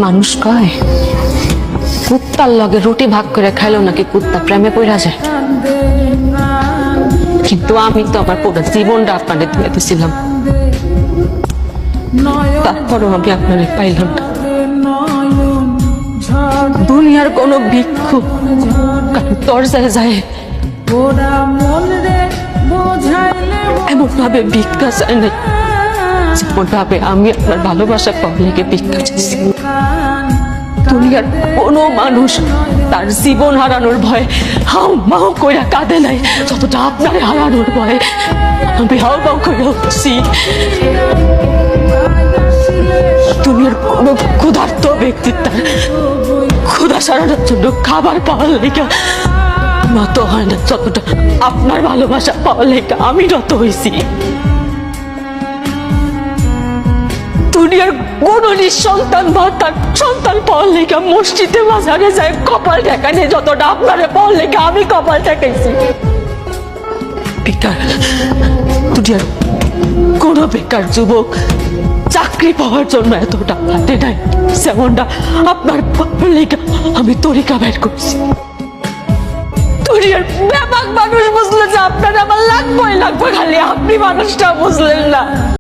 মানুষ কয় কুত্তার লগে রুটি ভাগ করে খাইলো নাকি কুত্তা প্রেমে পড়া যায়, কিন্তু আমি তো আমার পুরো জীবনটা আপনাদের দিয়ে দিয়েছিলাম, তারপরও আমি আপনাদের পাইলাম না। দুনিয়ার কোনো ভিক্ষু দরজায় যায় এমন ভাবে ভিক্ষা চায় না যেমন ভাবে আমি আপনার ভালোবাসা পাওয়া লেগে ভিক্ষা চাইছি। দুনিয়ার কোনো মানুষ তার জীবন হারানোর ভয়ে হাউ মাউ কইরা কাঁদে নাই যতটা আপনার হারানোর ভয়ে আমি হাউ মাউ কইরা উঠছি। দুনিয়ার কোনো ক্ষুধার্ত ব্যক্তি তার ক্ষুধা সারানোর জন্য খাবার পাওয়ার লেগে নত হয় না যতটা আপনার ভালোবাসা পাওয়ার লেগে আমি নত হয়েছি। দুনিয়ার কোন নিঃসন্তান বা তার সন্তান পাওয়ার লেগে মসজিদে বাজারে যায় কপাল ঠেকানে যতটা আপনারে পাওয়ার লেগে আমি কপাল ঠেকাইছি। বেকার দুনিয়ার কোন বেকার যুবক চাকরি পাওয়ার জন্য এতটা হাতে নাই যেমনটা আপনার পাওয়ার লেগে আমি তরিকা বের করছি। দুনিয়ার ব্যাপক মানুষ বুঝলে যে আপনার আমার লাগবে খালি আপনি মানুষটা বুঝলেন না।